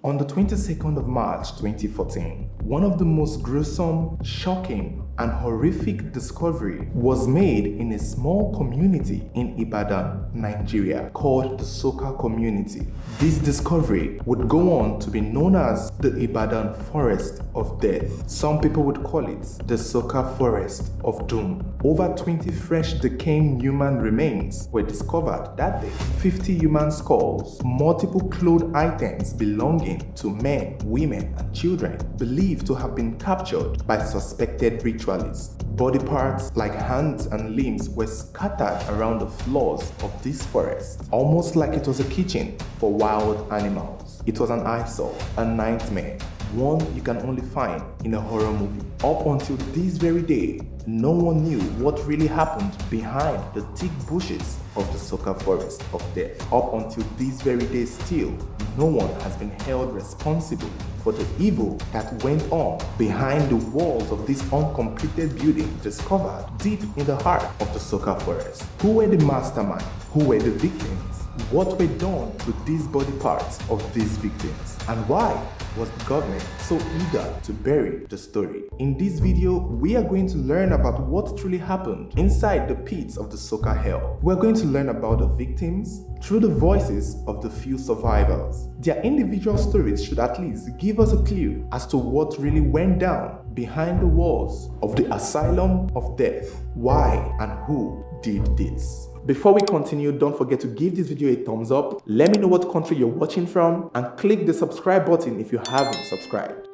On the 22nd of March 2014, one of the most gruesome, shocking, and horrific discovery was made in a small community in Ibadan, Nigeria, called the Soka community. This discovery would go on to be known as the Ibadan Forest of Death. Some people would call it the Soka Forest of Doom. Over 20 fresh decaying human remains were discovered that day. 50 human skulls, multiple clothed items belonging to men, women, and children believed to have been captured by suspected ritualists. Body parts like hands and limbs were scattered around the floors of this forest, almost like it was a kitchen for wild animals. It was an eyesore, a nightmare, one you can only find in a horror movie. Up until this very day, no one knew what really happened behind the thick bushes of the Soka Forest of Death. Up until this very day still, no one has been held responsible for the evil that went on behind the walls of this uncompleted building discovered deep in the heart of the Soka Forest. Who were the masterminds? Who were the victims? What were done with these body parts of these victims? And why was the government so eager to bury the story? In this video, we are going to learn about what truly happened inside the pits of the Soka hell. We're going to learn about the victims through the voices of the few survivors. Their individual stories should at least give us a clue as to what really went down behind the walls of the Asylum of Death. Why and who did this? Before we continue, don't forget to give this video a thumbs up, let me know what country you're watching from, and click the subscribe button if you haven't subscribed.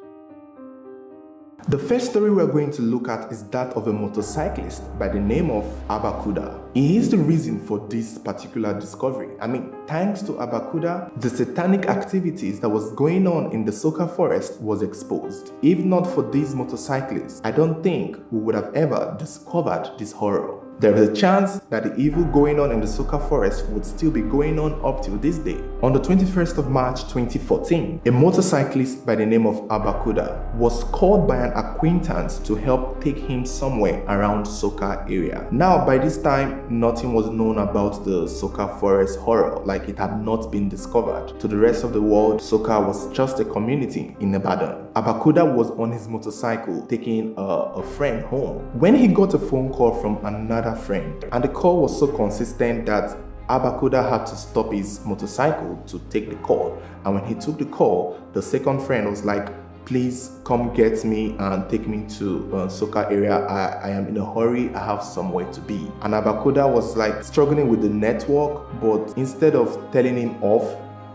The first story we're going to look at is that of a motorcyclist by the name of Abakuda. He is the reason for this particular discovery. Thanks to Abakuda, the satanic activities that was going on in the Soka forest was exposed. If not for these motorcyclists, I don't think we would have ever discovered this horror. There is a chance that the evil going on in the Soka forest would still be going on up till this day. On the 21st of March 2014, a motorcyclist by the name of Abakuda was called by an acquaintance to help take him somewhere around Soka area. Now, by this time, nothing was known about the Soka forest horror, like it had not been discovered. To the rest of the world, Soka was just a community in Ibadan. Abakuda was on his motorcycle taking a friend home when he got a phone call from another friend, and the call was so consistent that Abakuda had to stop his motorcycle to take the call. And when he took the call, the second friend was like, "Please come get me and take me to Soka area. I am in a hurry. I have somewhere to be." And Abakuda was like struggling with the network, but instead of telling him off,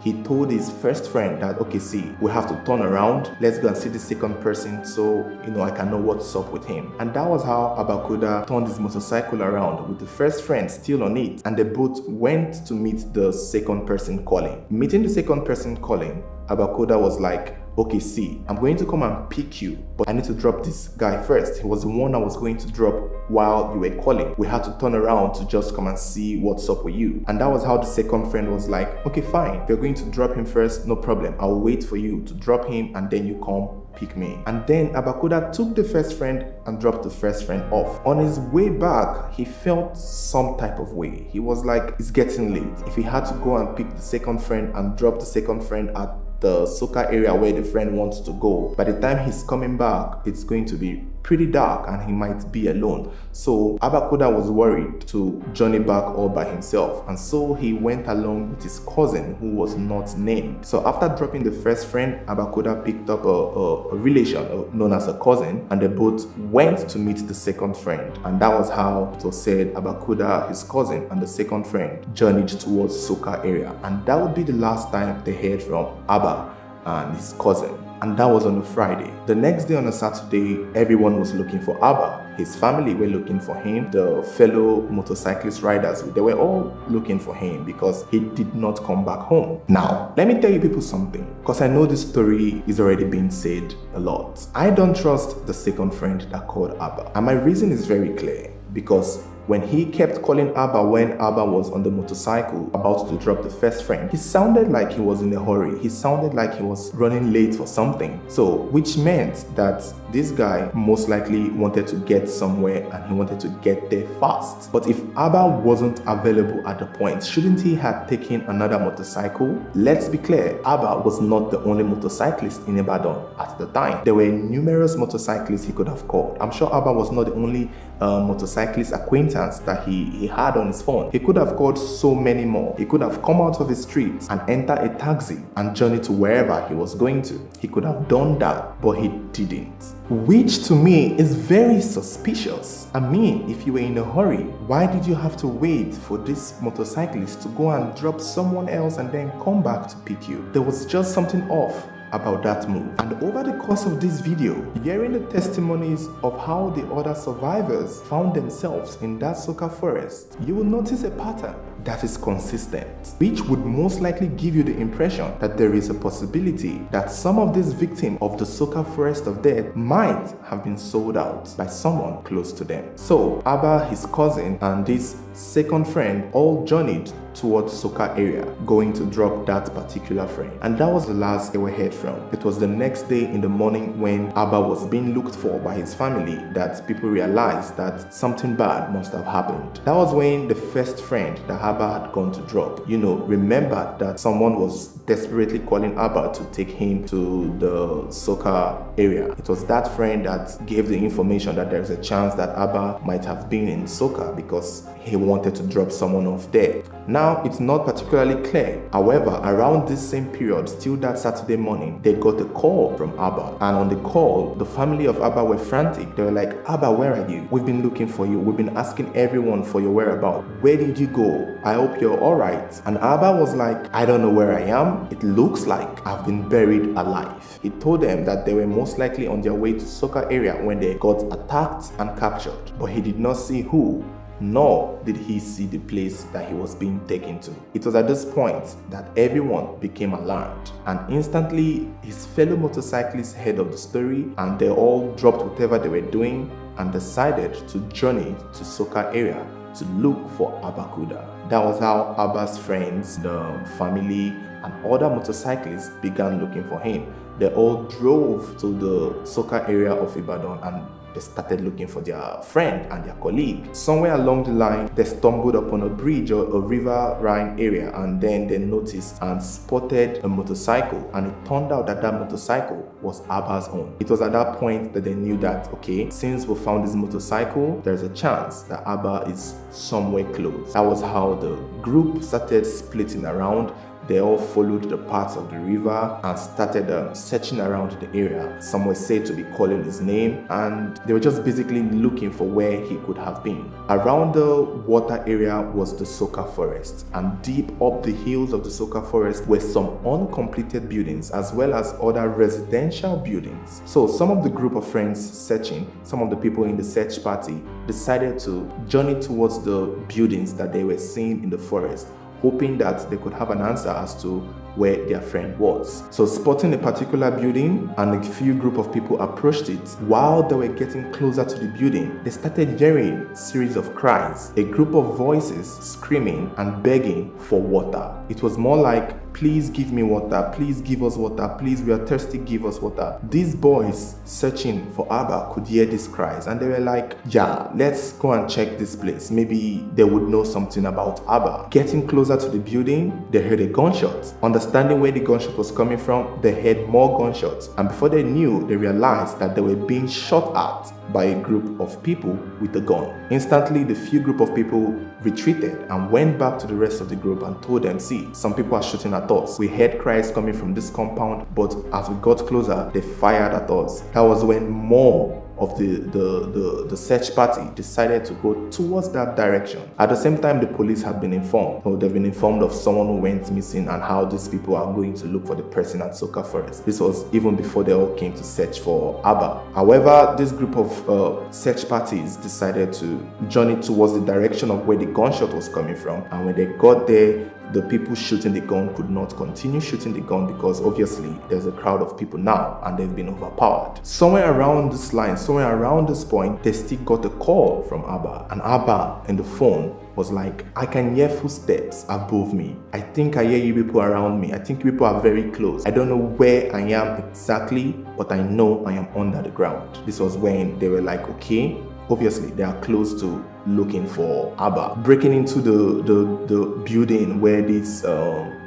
he told his first friend that, "Okay, see, we have to turn around. Let's go and see the second person so, I can know what's up with him." And that was how Abakuda turned his motorcycle around with the first friend still on it. And they both went to meet the second person calling. Meeting the second person calling, Abakuda was like, "Okay, see, I'm going to come and pick you, but I need to drop this guy first. He was the one I was going to drop while you were calling. We had to turn around to just come and see what's up with you." And that was how the second friend was like, "Okay, fine. You're going to drop him first, no problem. I'll wait for you to drop him and then you come pick me." And then Abakuda took the first friend and dropped the first friend off. On his way back, he felt some type of way. He was like, it's getting late. If he had to go and pick the second friend and drop the second friend at the Soka area where the friend wants to go, by the time he's coming back, it's going to be pretty dark and he might be alone. So Abakuda was worried to journey back all by himself, and so he went along with his cousin who was not named. So after dropping the first friend, Abakuda picked up a relation known as a cousin, and they both went to meet the second friend. And that was how it was said Abakuda, his cousin, and the second friend journeyed towards Soka area. And that would be the last time they heard from Abba and his cousin. And that was on a Friday. The next day on a Saturday, everyone was looking for Abba. His family were looking for him. The fellow motorcyclist riders, they were all looking for him because he did not come back home. Now, let me tell you people something, because I know this story is already being said a lot. I don't trust the second friend that called Abba. And my reason is very clear, because When he kept calling Abba when Abba was on the motorcycle about to drop the first friend, he sounded like he was in a hurry. He sounded like he was running late for something. So, which meant that this guy most likely wanted to get somewhere and he wanted to get there fast. But if Abba wasn't available at the point, shouldn't he have taken another motorcycle? Let's be clear, Abba was not the only motorcyclist in Ibadan at the time. There were numerous motorcyclists he could have called. I'm sure Abba was not the only motorcyclist acquaintance that he had on his phone. He could have called so many more. He could have come out of his street and entered a taxi and journey to wherever he was going to. He could have done that, but he didn't. Which to me is very suspicious. I mean, if you were in a hurry, why did you have to wait for this motorcyclist to go and drop someone else and then come back to pick you? There was just something off about that move. And over the course of this video, hearing the testimonies of how the other survivors found themselves in that Soka forest, you will notice a pattern that is consistent, which would most likely give you the impression that there is a possibility that some of these victims of the Soka forest of death might have been sold out by someone close to them. So Abba, his cousin, and this second friend all journeyed towards Soka area, going to drop that particular friend. And that was the last they were heard from. It was the next day in the morning when Abba was being looked for by his family that people realized that something bad must have happened. That was when the first friend that Abba had gone to drop, remembered that someone was desperately calling Abba to take him to the Soka area. It was that friend that gave the information that there's a chance that Abba might have been in Soka because he wanted to drop someone off there. Now, it's not particularly clear. However, around this same period, still that Saturday morning, they got a call from Abba. And on the call, the family of Abba were frantic. They were like, Abba, where are you? We've been looking for you. We've been asking everyone for your whereabouts. Where did you go? I hope you're all right. And Abba was like, I don't know where I am. It looks like I've been buried alive. He told them that they were most likely on their way to Soka area when they got attacked and captured. But he did not see who, nor did he see the place that he was being taken to. It was at this point that everyone became alarmed, and instantly his fellow motorcyclists heard of the story and they all dropped whatever they were doing and decided to journey to Soka area to look for Abba Kuda. That was how Abba's friends, the family, and other motorcyclists began looking for him. They all drove to the Soka area of Ibadan and they started looking for their friend and their colleague. Somewhere along the line, they stumbled upon a bridge or a riverine area, and then they noticed and spotted a motorcycle, and it turned out that that motorcycle was Abba's own. It was at that point that they knew that, okay, since we found this motorcycle, there's a chance that Abba is somewhere close. That was how the group started splitting around. They all followed the path of the river and started searching around the area. Some were said to be calling his name, and they were just basically looking for where he could have been. Around the water area was the Soka forest, and deep up the hills of the Soka forest were some uncompleted buildings as well as other residential buildings. So some of the group of friends searching, some of the people in the search party decided to journey towards the buildings that they were seeing in the forest, hoping that they could have an answer as to where their friend was. So spotting a particular building, and a few group of people approached it. While they were getting closer to the building, they started hearing a series of cries, a group of voices screaming and begging for water. It was more like, please give me water, please give us water, please, we are thirsty, give us water. These boys searching for Abba could hear these cries, and they were like, yeah, let's go and check this place. Maybe they would know something about Abba. Getting closer to the building, they heard a gunshot. Understanding where the gunshot was coming from, they heard more gunshots, and before they knew, they realized that they were being shot at by a group of people with a gun. Instantly, the few group of people retreated and went back to the rest of the group and told them, see, some people are shooting at us. We heard cries coming from this compound, but as we got closer, they fired at us. That was when more of the search party decided to go towards that direction. At the same time, the police had been informed. So they've been informed of someone who went missing and how these people are going to look for the person at Soka Forest. This was even before they all came to search for Abba. However, this group of search parties decided to journey towards the direction of where the gunshot was coming from. And when they got there, the people shooting the gun could not continue shooting the gun because obviously there's a crowd of people now and they've been overpowered. Somewhere around this line, somewhere around this point, they still got a call from Abba, and Abba in the phone was like, I can hear footsteps above me. I think I hear you people around me. I think you people are very close. I don't know where I am exactly, but I know I am under the ground. This was when they were like, okay, obviously they are close to looking for Abba. Breaking into the building where these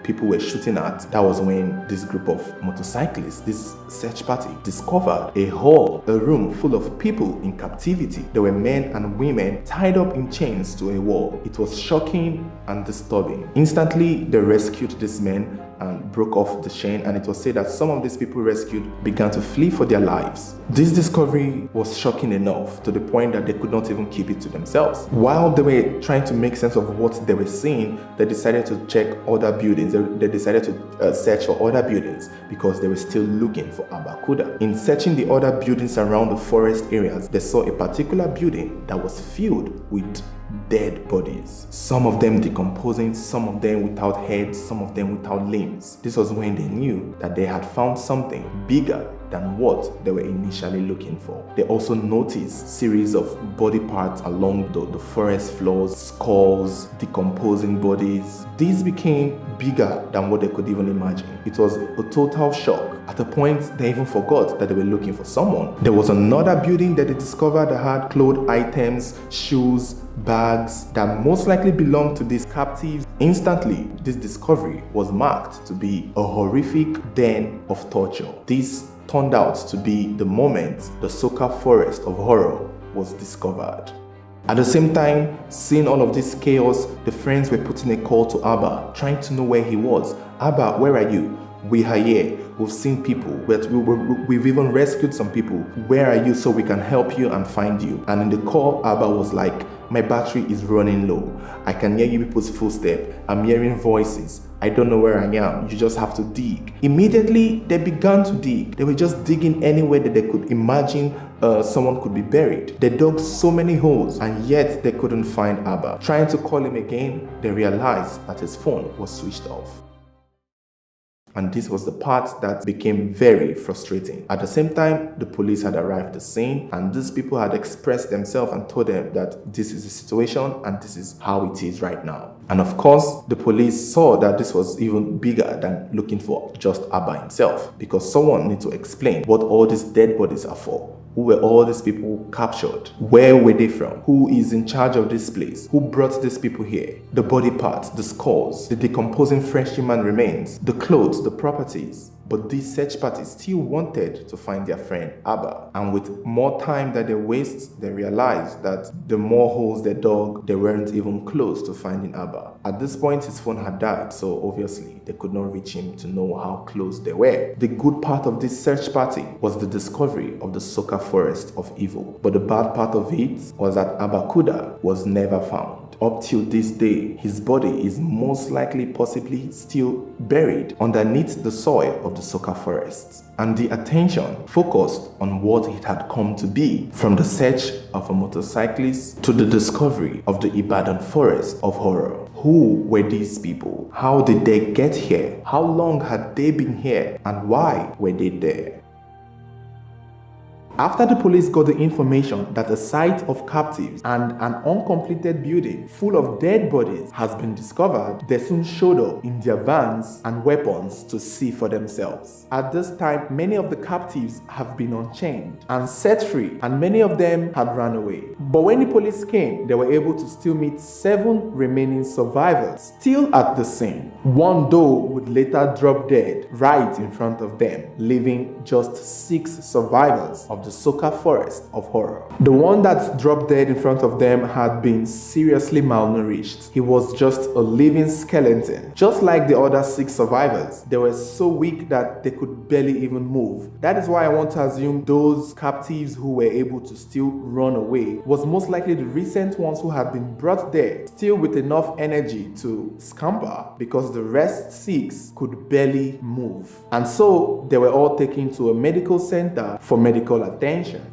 people were shooting at, that was when this group of motorcyclists, this search party, discovered a hall, a room full of people in captivity. There were men and women tied up in chains to a wall. It was shocking and disturbing. Instantly, they rescued these men and broke off the chain, and it was said that some of these people rescued began to flee for their lives. This discovery was shocking enough to the point that they could not even keep it to themselves. While they were trying to make sense of what they were seeing, they decided to check other buildings. They decided to search for other buildings because they were still looking for Abba Kuda. In searching the other buildings around the forest areas, they saw a particular building that was filled with dead bodies. Some of them decomposing, some of them without heads, some of them without limbs. This was when they knew that they had found something bigger than what they were initially looking for. They also noticed series of body parts along the forest floors, skulls, decomposing bodies. These became bigger than what they could even imagine. It was a total shock. At a point, they even forgot that they were looking for someone. There was another building that they discovered that had clothes items, shoes, bags that most likely belonged to these captives. Instantly, this discovery was marked to be a horrific den of torture. This turned out to be the moment the Soka Forest of Horror was discovered. At the same time, seeing all of this chaos, the friends were putting a call to Abba, trying to know where he was. Abba, where are you? We are here. We've seen people. We've even rescued some people. Where are you so we can help you and find you? And in the call, Abba was like, my battery is running low. I can hear you people's footsteps. I'm hearing voices. I don't know where I am. You just have to dig. Immediately, they began to dig. They were just digging anywhere that they could imagine someone could be buried. They dug so many holes, and yet they couldn't find Abba. Trying to call him again, they realized that his phone was switched off. And this was the part that became very frustrating. At the same time, the police had arrived at the scene, and these people had expressed themselves and told them that this is the situation and this is how it is right now. And of course, the police saw that this was even bigger than looking for just Abba himself, because someone needs to explain what all these dead bodies are for. Who were all these people captured? Where were they from? Who is in charge of this place? Who brought these people here? The body parts, the skulls, the decomposing fresh human remains, the clothes, the properties. But these search parties still wanted to find their friend Abba. And with more time that they waste, they realized that the more holes they dug, they weren't even close to finding Abba. At this point, his phone had died, so obviously they could not reach him to know how close they were. The good part of this search party was the discovery of the Soka Forest of Evil. But the bad part of it was that Abba Kuda was never found. Up till this day, his body is most likely possibly still buried underneath the soil of the Soka Forest. And the attention focused on what it had come to be, from the search of a motorcyclist to the discovery of the Ibadan Forest of Horror. Who were these people? How did they get here? How long had they been here? And why were they there? After the police got the information that a site of captives and an uncompleted building full of dead bodies has been discovered, they soon showed up in their vans and weapons to see for themselves. At this time, many of the captives have been unchained and set free, and many of them had run away. But when the police came, they were able to still meet 7 remaining survivors, still at the scene. One though would later drop dead right in front of them, leaving just 6 survivors of the Soka Forest of Horror. The one that dropped dead in front of them had been seriously malnourished. He was just a living skeleton. Just like the other 6 survivors, they were so weak that they could barely even move. That is why I want to assume those captives who were able to still run away was most likely the recent ones who had been brought there, still with enough energy to scamper, because the rest 6 could barely move. And so they were all taken to a medical center for medical attention.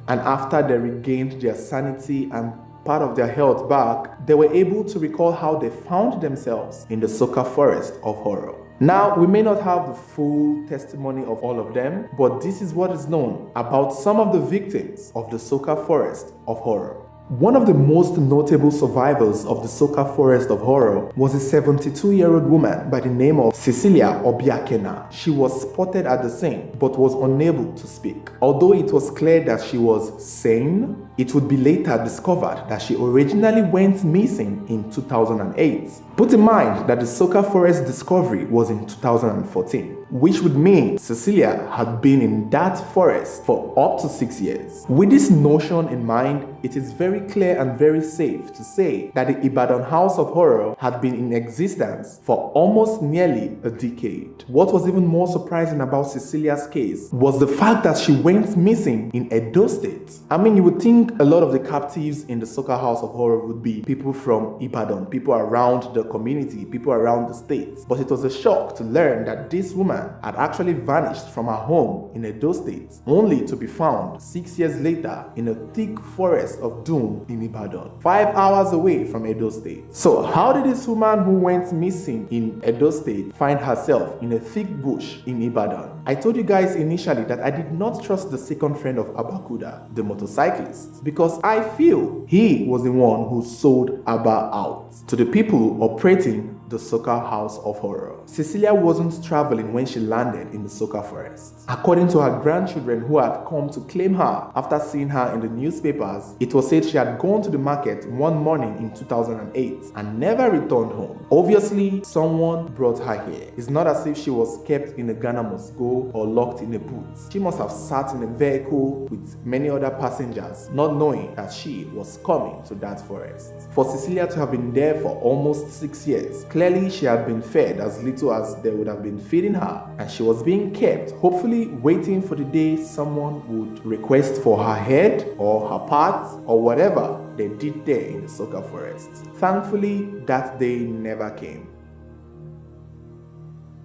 And after they regained their sanity and part of their health back, they were able to recall how they found themselves in the Soka forest of horror. Now, we may not have the full testimony of all of them, but this is what is known about some of the victims of the Soka forest of horror. One of the most notable survivors of the Soka Forest of Horror was a 72-year-old woman by the name of Cecilia Obiakena. She was spotted at the scene but was unable to speak. Although it was clear that she was sane, it would be later discovered that she originally went missing in 2008. Put in mind that the Soka Forest discovery was in 2014, which would mean Cecilia had been in that forest for up to 6 years. With this notion in mind, it is very clear and very safe to say that the Ibadan House of Horror had been in existence for almost nearly a decade. What was even more surprising about Cecilia's case was the fact that she went missing in Edo State. I mean, you would think a lot of the captives in the Soka House of Horror would be people from Ibadan, people around the community, people around the state. But it was a shock to learn that this woman had actually vanished from her home in Edo State, only to be found 6 years later in a thick forest of doom in Ibadan, 5 hours away from Edo State. So how did this woman who went missing in Edo State find herself in a thick bush in Ibadan? I told you guys initially that I did not trust the second friend of Abakuda, the motorcyclist, because I feel he was the one who sold Abba out to the people operating the Soka House of Horror. Cecilia wasn't traveling when she landed in the Soka forest. According to her grandchildren who had come to claim her after seeing her in the newspapers, it was said she had gone to the market one morning in 2008 and never returned home. Obviously, someone brought her here. It's not as if she was kept in a Ghana must go or locked in a booth. She must have sat in a vehicle with many other passengers, not knowing that she was coming to that forest. For Cecilia to have been there for almost 6 years, clearly she had been fed as little as they would have been feeding her, and she was being kept, hopefully waiting for the day someone would request for her head or her parts or whatever they did there in the Soka forest. Thankfully, that day never came.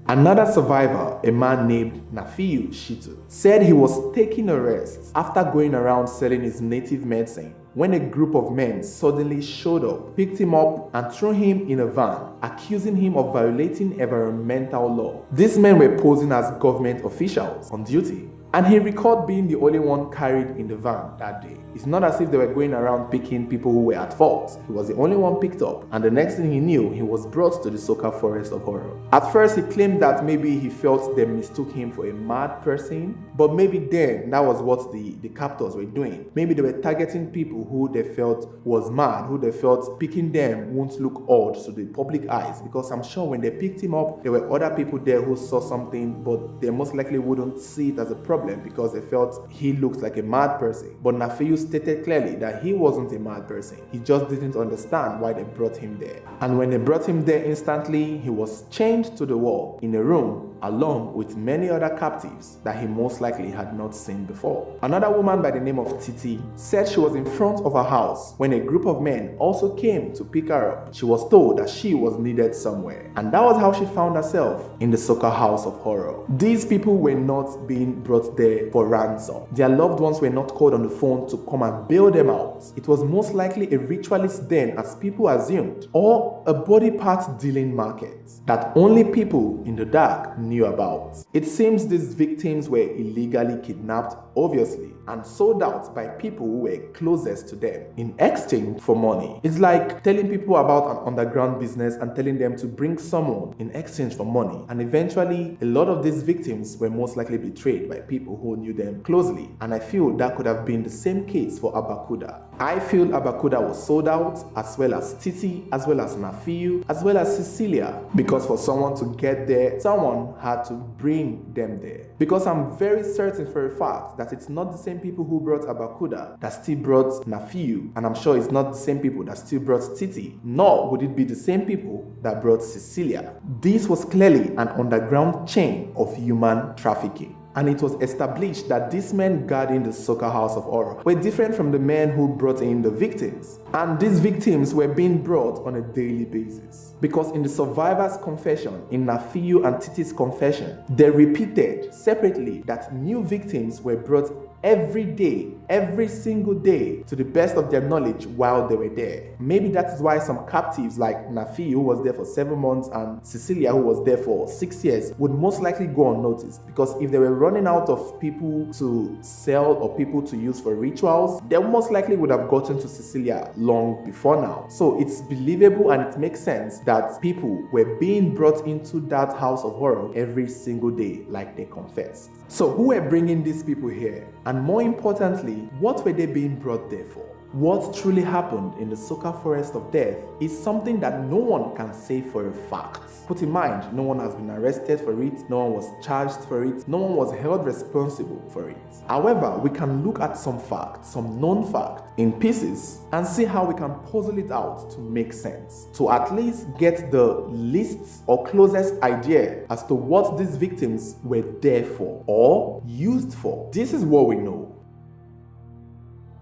Another survivor, a man named Nafiu Shitu, said he was taking a rest after going around selling his native medicine when a group of men suddenly showed up, picked him up and threw him in a van, accusing him of violating environmental law. These men were posing as government officials on duty, and he recalled being the only one carried in the van that day. It's not as if they were going around picking people who were at fault. He was the only one picked up, and the next thing he knew, he was brought to the Soka Forest of Horror. At first, he claimed that maybe he felt they mistook him for a mad person, but maybe then that was what the captors were doing. Maybe they were targeting people who they felt was mad, who they felt picking them won't look odd to the public eyes, because I'm sure when they picked him up, there were other people there who saw something, but they most likely wouldn't see it as a problem because they felt he looked like a mad person. But Nafiu stated clearly that he wasn't a mad person. He just didn't understand why they brought him there. And when they brought him there, instantly he was chained to the wall in a room along with many other captives that he most likely had not seen before. Another woman by the name of Titi said she was in front of her house when a group of men also came to pick her up. She was told that she was needed somewhere, and that was how she found herself in the Soka House of Horror. These people were not being brought there for ransom. Their loved ones were not called on the phone to come and bail them out. It was most likely a ritualist den, as people assumed, or a body part dealing market that only people in the dark knew about. It seems these victims were illegally kidnapped, obviously, and sold out by people who were closest to them in exchange for money. It's like telling people about an underground business and telling them to bring someone in exchange for money, and eventually a lot of these victims were most likely betrayed by people who knew them closely. And I feel that could have been the same case for Abakuda. I feel Abakuda was sold out, as well as Titi, as well as Nafiu, as well as Cecilia, because for someone to get there, someone had to bring them there. Because I'm very certain for a fact that it's not the same people who brought Abakuda that still brought Nafiu, and I'm sure it's not the same people that still brought Titi, nor would it be the same people that brought Cecilia. This was clearly an underground chain of human trafficking. and it was established that these men guarding the Soka House of Horror were different from the men who brought in the victims. And these victims were being brought on a daily basis. Because in the survivors' confession, in Nafiu and Titi's confession, they repeated separately that new victims were brought every day, every single day, to the best of their knowledge while they were there. Maybe that is why some captives like Nafi, who was there for 7 months, and Cecilia, who was there for 6 years, would most likely go unnoticed. Because if they were running out of people to sell or people to use for rituals, they most likely would have gotten to Cecilia long before now. So it's believable and it makes sense that people were being brought into that house of horror every single day, like they confessed. So who were bringing these people here? And more importantly, what were they being brought there for? What truly happened in the Soka Forest of Death is something that no one can say for a fact. Put in mind, no one has been arrested for it, no one was charged for it, no one was held responsible for it. However, we can look at some facts, some known facts in pieces, and see how we can puzzle it out to make sense, to at least get the least or closest idea as to what these victims were there for or used for. This is what we know.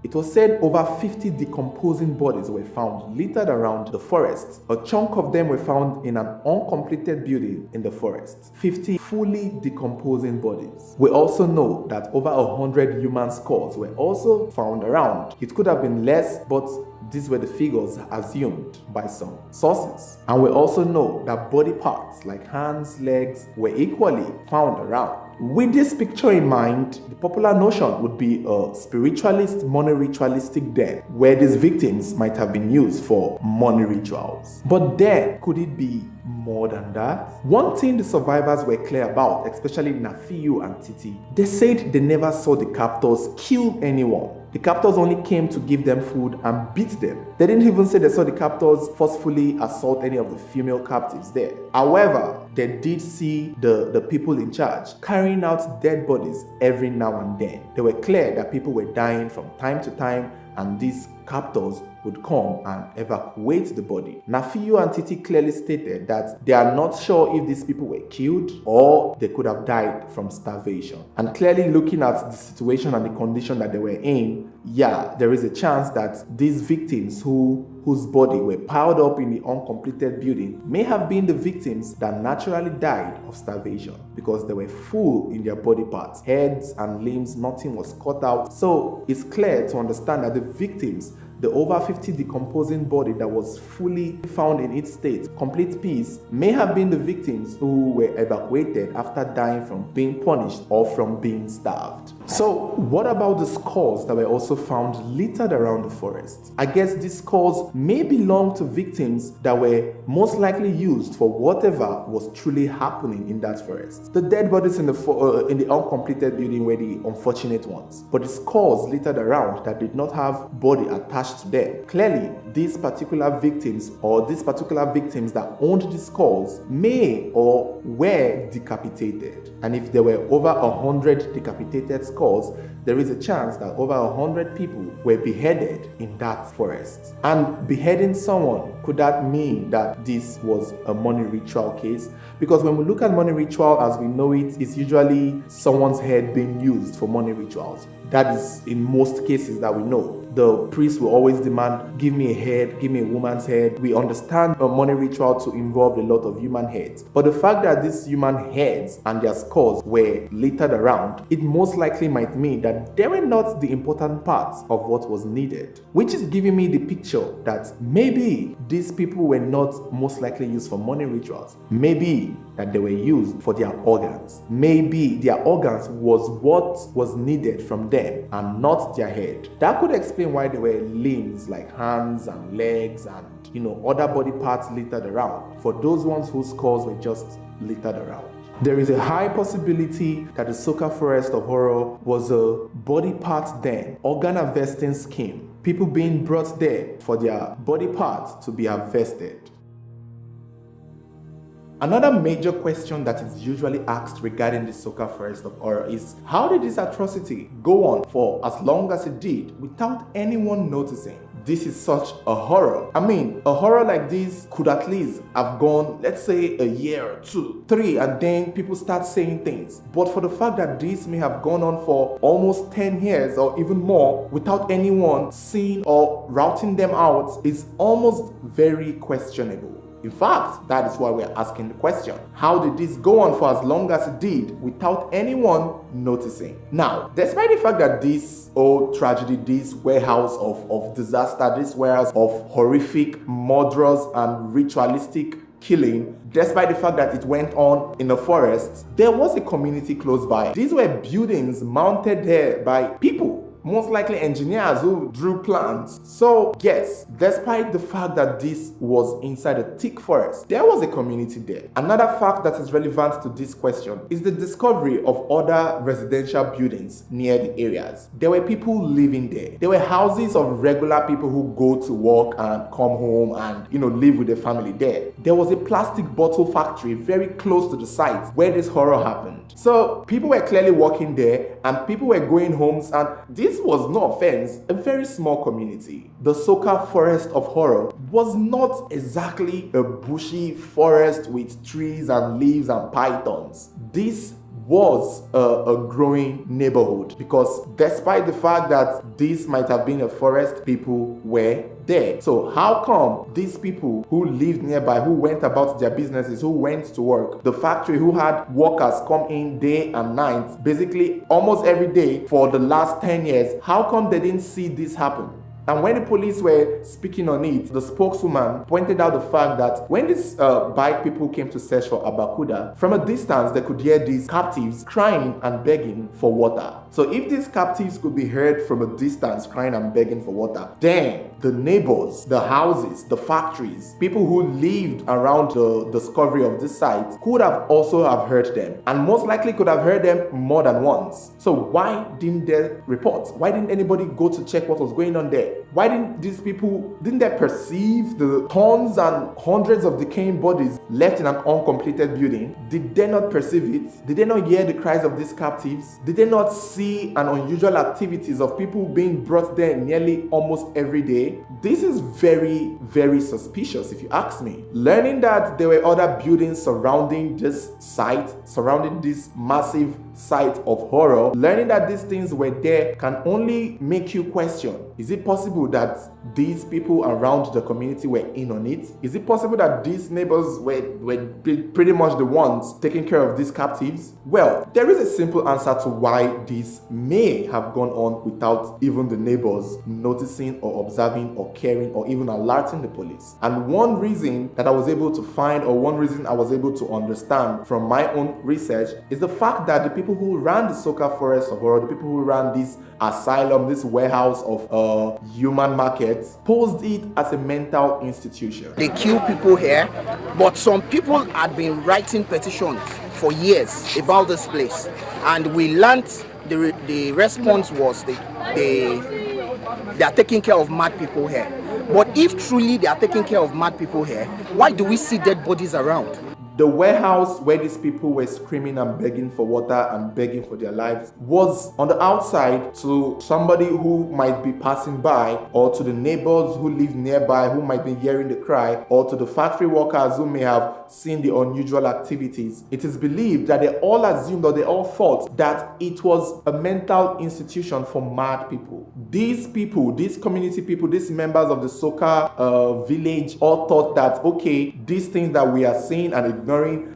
It was said over 50 decomposing bodies were found littered around the forest. A chunk of them were found in an uncompleted building in the forest. 50 fully decomposing bodies. We also know that over 100 human skulls were also found around. It could have been less, but these were the figures assumed by some sources. And we also know that body parts like hands, legs were equally found around. With this picture in mind, the popular notion would be a spiritualist, money ritualistic den, where these victims might have been used for money rituals. But then, could it be more than that? One thing the survivors were clear about, especially Nafiu and Titi, they said they never saw the captors kill anyone. The captors only came to give them food and beat them. They didn't even say they saw the captors forcefully assault any of the female captives there. However, they did see the people in charge carrying out dead bodies every now and then. They were clear that people were dying from time to time, and these captors would come and evacuate the body. Nafiu and Titi clearly stated that they are not sure if these people were killed or they could have died from starvation. And clearly looking at the situation and the condition that they were in, yeah, there is a chance that these victims whose body were piled up in the uncompleted building may have been the victims that naturally died of starvation because they were full in their body parts, heads and limbs, nothing was cut out. So it's clear to understand that the victims, the over 50 decomposing body that was fully found in its state, complete peace, may have been the victims who were evacuated after dying from being punished or from being starved. So what about the skulls that were also found littered around the forest? I guess these skulls may belong to victims that were most likely used for whatever was truly happening in that forest. The dead bodies in the uncompleted building were the unfortunate ones, but the skulls littered around that did not have body attached to them. Clearly, these particular victims or these particular victims that owned the skulls may or were decapitated. And if there were over 100 decapitated skulls, there is a chance that over 100 people were beheaded in that forest. And beheading someone, could that mean that this was a money ritual case? Because when we look at money ritual as we know it, it's usually someone's head being used for money rituals. That is in most cases that we know. The priest will always demand, give me a head, give me a woman's head. We understand a money ritual to involve a lot of human heads. But the fact that these human heads and their skulls were littered around, it most likely might mean that they were not the important parts of what was needed. Which is giving me the picture that maybe these people were not most likely used for money rituals. Maybe that they were used for their organs. Maybe their organs was what was needed from them and not their head. That could explain why there were limbs like hands and legs and other body parts littered around for those ones whose skulls were just littered around. There is a high possibility that the Soka Forest of Horror was a body part den, organ harvesting scheme. People being brought there for their body parts to be harvested. Another major question that is usually asked regarding the Soka Forest of Horror is, how did this atrocity go on for as long as it did without anyone noticing? this is such a horror. I mean, a horror like this could at least have gone, let's say, a year or 2, 3, and then people start saying things. But for the fact that this may have gone on for almost 10 years or even more without anyone seeing or routing them out is almost very questionable. In fact, that is why we're asking the question. How did this go on for as long as it did without anyone noticing? Now, despite the fact that this old tragedy, this warehouse of disaster, this warehouse of horrific, murderous and ritualistic killing, despite the fact that it went on in a forest, there was a community close by. These were buildings mounted there by people, most likely engineers who drew plans. So yes, despite the fact that this was inside a thick forest, there was a community there. Another fact that is relevant to this question is the discovery of other residential buildings near the areas. There were people living there. There were houses of regular people who go to work and come home and, live with their family there. There was a plastic bottle factory very close to the site where this horror happened. So people were clearly working there and people were going homes, and this was, no offense, a very small community. The Soka Forest of Horror was not exactly a bushy forest with trees and leaves and pythons. This was a growing neighborhood, because despite the fact that this might have been a forest, people were there. So how come these people who lived nearby, who went about their businesses, who went to work, the factory, who had workers come in day and night, basically almost every day for the last 10 years, how come they didn't see this happen? And when the police were speaking on it, the spokeswoman pointed out the fact that when these bike people came to search for Abakuda, from a distance they could hear these captives crying and begging for water. So if these captives could be heard from a distance crying and begging for water, then the neighbors, the houses, the factories, people who lived around the discovery of this site could have also have heard them, and most likely could have heard them more than once. So why didn't they report? Why didn't anybody go to check what was going on there? Why didn't these people, didn't they perceive the tons and hundreds of decaying bodies left in an uncompleted building? Did they not perceive it? Did they not hear the cries of these captives? Did they not see an unusual activities of people being brought there nearly almost every day? This is very, very suspicious if you ask me. Learning that there were other buildings surrounding this site, surrounding this massive site of horror, learning that these things were there can only make you question, is it possible that these people around the community were in on it? Is it possible that these neighbors were pretty much the ones taking care of these captives? Well, there is a simple answer to why this may have gone on without even the neighbors noticing or observing or caring or even alerting the police. And one reason that I was able to find, or one reason I was able to understand from my own research, is the fact that the people who ran the Soka Forest of Horror, the people who ran this asylum, this warehouse of human markets, posed it as a mental institution. They kill people here, but some people had been writing petitions for years about this place, and we learned the response was they are taking care of mad people here. But if truly they are taking care of mad people here, why do we see dead bodies around? The warehouse where these people were screaming and begging for water and begging for their lives was on the outside to somebody who might be passing by, or to the neighbors who live nearby who might be hearing the cry, or to the factory workers who may have seen the unusual activities. It is believed that they all assumed, or they all thought, that it was a mental institution for mad people. These people, these community people, these members of the Soka village all thought that, okay, these things that we are seeing and ignoring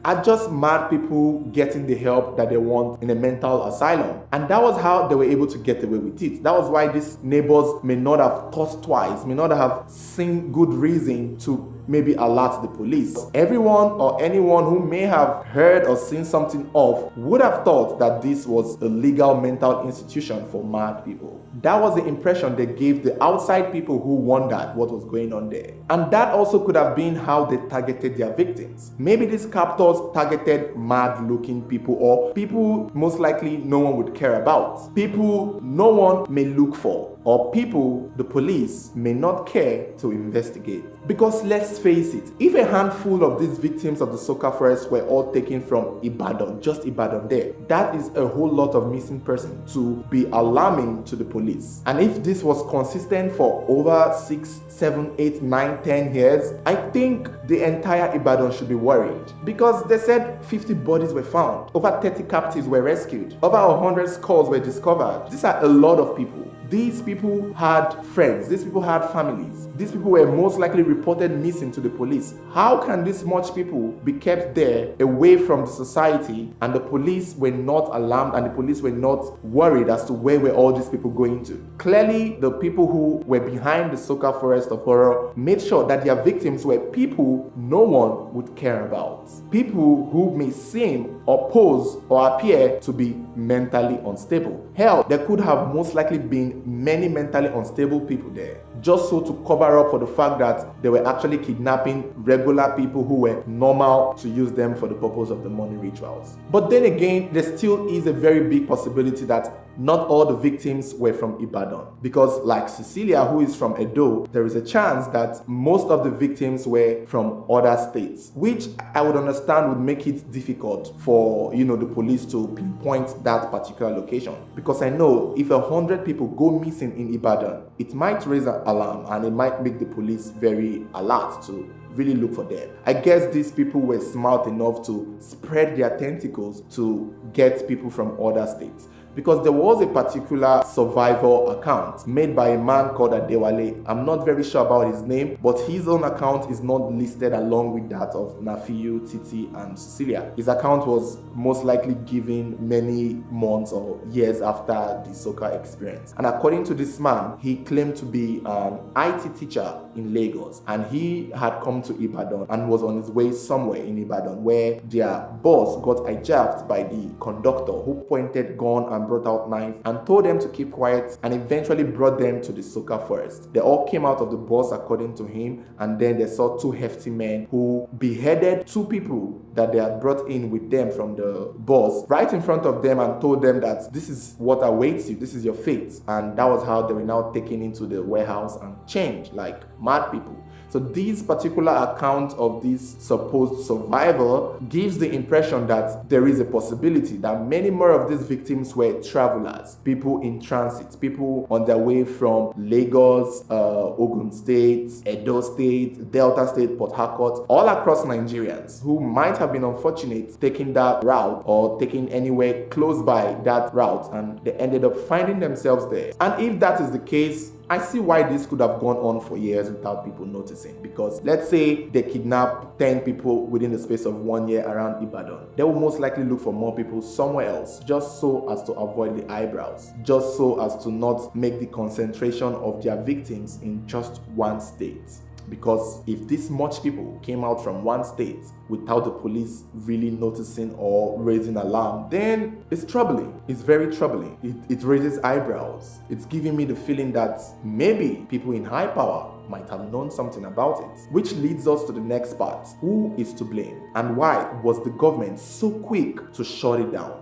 are just mad people getting the help that they want in a mental asylum. And that was how they were able to get away with it. That was why these neighbors may not have thought twice, may not have seen good reason to maybe alert the police. Everyone or anyone who may have heard or seen something of would have thought that this was a legal mental institution for mad people. That was the impression they gave the outside people who wondered what was going on there. And that also could have been how they targeted their victims. Maybe these captors targeted mad-looking people, or people most likely no one would care about, people no one may look for, or people the police may not care to investigate. Because let's let's face it, if a handful of these victims of the Soka forest were all taken from Ibadan, just Ibadan there, that is a whole lot of missing persons to be alarming to the police. And if this was consistent for over 6, 7, 8, 9, 10 years, I think the entire Ibadan should be worried, because they said 50 bodies were found, over 30 captives were rescued, over 100 skulls were discovered. These are a lot of people. These people had friends, these people had families, these people were most likely reported missing to the police. How can this much people be kept there away from the society and the police were not alarmed and the police were not worried as to where were all these people going to? Clearly, the people who were behind the Soka Forest of Horror made sure that their victims were people no one would care about. People who may seem or pose or appear to be mentally unstable. Hell, there could have most likely been many mentally unstable people there, just so to cover up for the fact that they were actually kidnapping regular people who were normal to use them for the purpose of the money rituals. But then again, there still is a very big possibility that not all the victims were from Ibadan, because like Cecilia, who is from Edo, there is a chance that most of the victims were from other states, which I would understand would make it difficult for the police to pinpoint that particular location. Because I know if 100 people go missing in Ibadan, it might raise an alarm and it might make the police very alert to really look for them. I guess these people were smart enough to spread their tentacles to get people from other states. Because there was a particular survival account made by a man called Adewale. I'm not very sure about his name, but his own account is not listed along with that of Nafiu, Titi, and Cecilia. His account was most likely given many months or years after the Soka experience. And according to this man, he claimed to be an IT teacher in Lagos, and he had come to Ibadan and was on his way somewhere in Ibadan where their bus got hijacked by the conductor, who pointed gun and brought out knife and told them to keep quiet, and eventually brought them to the Soka forest. They all came out of the bus according to him, and then they saw two hefty men who beheaded two people that they had brought in with them from the bus right in front of them and told them that this is what awaits you, this is your fate. And that was how they were now taken into the warehouse and chained like mad people. So this particular account of this supposed survivor gives the impression that there is a possibility that many more of these victims were travelers, people in transit, people on their way from Lagos, Ogun State, Edo State, Delta State, Port Harcourt, all across Nigerians who might have been unfortunate taking that route or taking anywhere close by that route, and they ended up finding themselves there. And if that is the case, I see why this could have gone on for years without people noticing. Because let's say they kidnap 10 people within the space of 1 year around Ibadan. They will most likely look for more people somewhere else, just so as to avoid the eyebrows, just so as to not make the concentration of their victims in just one state. Because if this much people came out from one state without the police really noticing or raising alarm, then it's troubling. It's very troubling. It raises eyebrows. It's giving me the feeling that maybe people in high power might have known something about it. Which leads us to the next part. Who is to blame? And why was the government so quick to shut it down?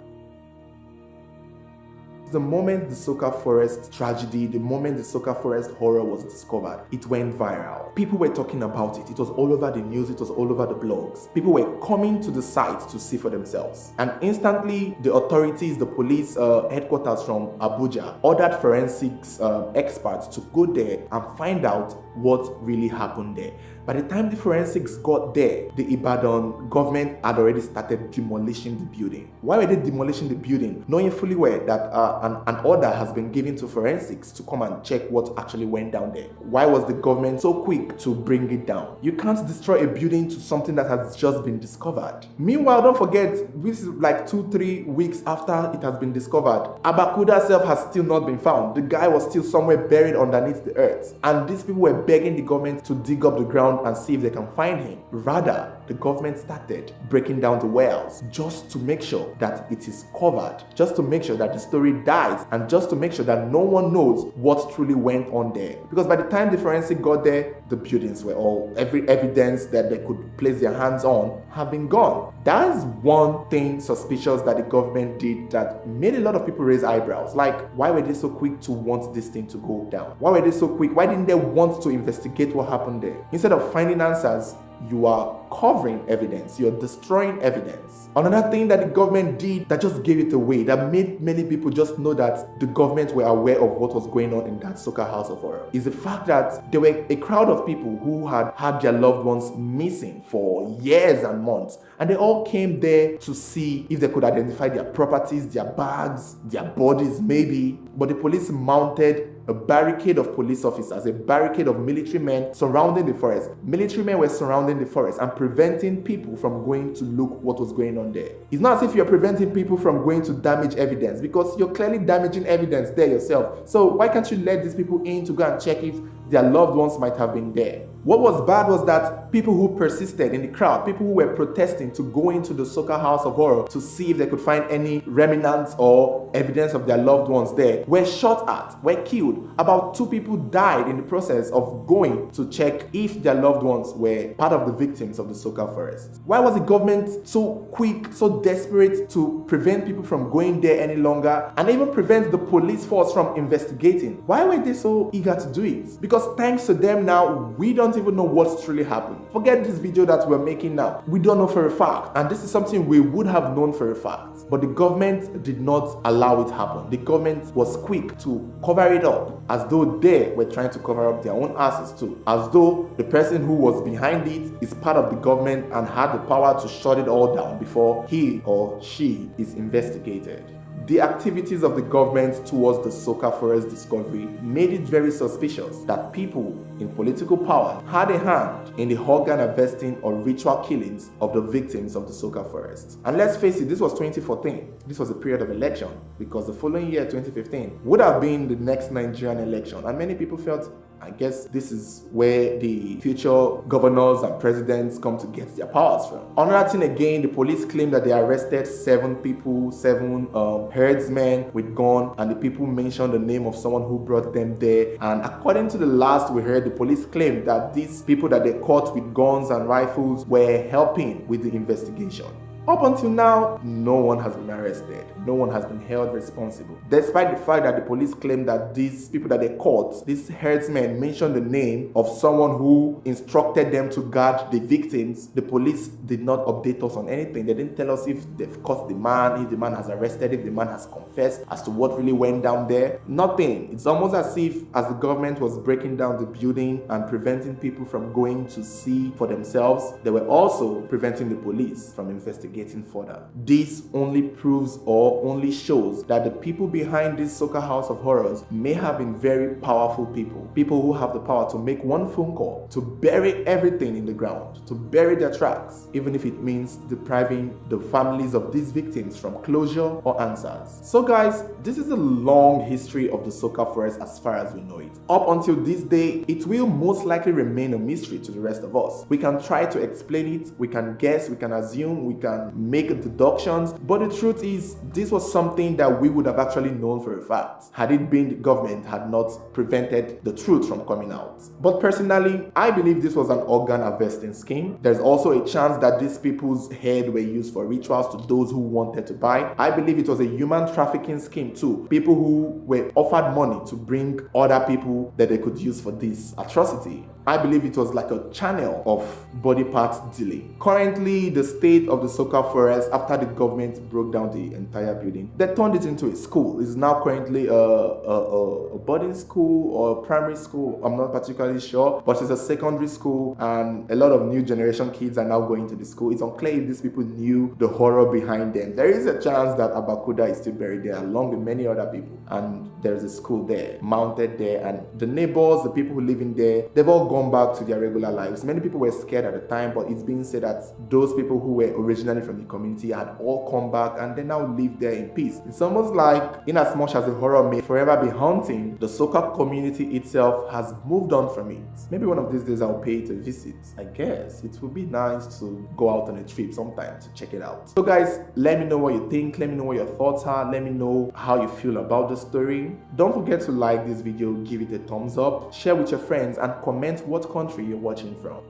The moment the Soka Forest tragedy, the moment the Soka Forest horror was discovered, it went viral. People were talking about it. It was all over the news. It was all over the blogs. People were coming to the site to see for themselves. And instantly, the authorities, the police headquarters from Abuja, ordered forensics experts to go there and find out what really happened there. By the time the forensics got there, the Ibadan government had already started demolishing the building. Why were they demolishing the building? Knowing fully well that an order has been given to forensics to come and check what actually went down there. Why was the government so quick to bring it down? You can't destroy a building to something that has just been discovered. Meanwhile, don't forget, this is like 2-3 weeks after it has been discovered, Abakuda self has still not been found. The guy was still somewhere buried underneath the earth. And these people were begging the government to dig up the ground and see if they can find him. Rather, the government started breaking down the wells just to make sure that it is covered, just to make sure that the story dies, and just to make sure that no one knows what truly went on there. Because by the time the forensic got there, the buildings were all, every evidence that they could place their hands on have been gone. That is one thing suspicious that the government did that made a lot of people raise eyebrows. Like, why were they so quick to want this thing to go down? Why were they so quick? Why didn't they want to investigate what happened there? Instead of finding answers, you are covering evidence, you're destroying evidence. Another thing that the government did that just gave it away, that made many people just know that the government were aware of what was going on in that Soka House of Horror, is the fact that there were a crowd of people who had had their loved ones missing for years and months, and they all came there to see if they could identify their properties, their bags, their bodies maybe. But the police mounted a barricade of police officers, a barricade of military men surrounding the forest. Military men were surrounding the forest and preventing people from going to look what was going on there. It's not as if you're preventing people from going to damage evidence, because you're clearly damaging evidence there yourself. So why can't you let these people in to go and check if their loved ones might have been there? What was bad was that people who persisted in the crowd, people who were protesting to go into the Soka House of Horror to see if they could find any remnants or evidence of their loved ones there, were shot at, were killed. About 2 people died in the process of going to check if their loved ones were part of the victims of the Soka forest. Why was the government so quick, so desperate to prevent people from going there any longer, and even prevent the police force from investigating? Why were they so eager to do it? Because thanks to them now, we don't even know what's truly happened. Forget this video that we're making now. We don't know for a fact, and this is something we would have known for a fact, but the government did not allow it happen. The government was quick to cover it up, as though they were trying to cover up their own asses too, as though the person who was behind it is part of the government and had the power to shut it all down before he or she is investigated. The activities of the government towards the Soka forest discovery made it very suspicious that people in political power had a hand in the organ harvesting or ritual killings of the victims of the Soka forest. And let's face it, this was 2014. This was a period of election, because the following year, 2015, would have been the next Nigerian election, and many people felt, I guess this is where the future governors and presidents come to get their powers from. Another thing again, the police claim that they arrested 7 people, 7 herdsmen with gun, and the people mentioned the name of someone who brought them there. And according to the last we heard, the police claimed that these people that they caught with guns and rifles were helping with the investigation. Up until now, no one has been arrested. No one has been held responsible. Despite the fact that the police claim that these people that they caught, these herdsmen, mentioned the name of someone who instructed them to guard the victims, the police did not update us on anything. They didn't tell us if they've caught the man, if the man has arrested, if the man has confessed as to what really went down there. Nothing. It's almost as if, as the government was breaking down the building and preventing people from going to see for themselves, they were also preventing the police from investigating further. This only proves or only shows that the people behind this Soka House of Horrors may have been very powerful people. People who have the power to make one phone call, to bury everything in the ground, to bury their tracks, even if it means depriving the families of these victims from closure or answers. So guys, this is a long history of the Soka forest as far as we know it. Up until this day, it will most likely remain a mystery to the rest of us. We can try to explain it, we can guess, we can assume, we can make deductions, but the truth is, this was something that we would have actually known for a fact had it been the government had not prevented the truth from coming out. But personally, I believe this was an organ harvesting scheme. There's also a chance that these people's head were used for rituals to those who wanted to buy. I believe it was a human trafficking scheme too. People who were offered money to bring other people that they could use for this atrocity. I believe it was like a channel of body parts dealing. Currently, the state of the Soka forest, after the government broke down the entire building, they turned it into a school. It's now currently a boarding school or a primary school. I'm not particularly sure, but it's a secondary school, and a lot of new generation kids are now going to the school. It's unclear if these people knew the horror behind them. There is a chance that Abakuda is still buried there along with many other people, and there's a school there, mounted there, and the neighbors, the people who live in there, they've all gone back to their regular lives. Many people were scared at the time, but it's being said that those people who were originally from the community had all come back and they now live there in peace. It's almost like, in as much as the horror may forever be haunting, the soca community itself has moved on from it. Maybe one of these days I'll pay it a visit. I guess it would be nice to go out on a trip sometime to check it out. So guys, let me know what you think. Let me know what your thoughts are. Let me know how you feel about the story. Don't forget to like this video, give it a thumbs up, share with your friends, and comment what country you're watching from.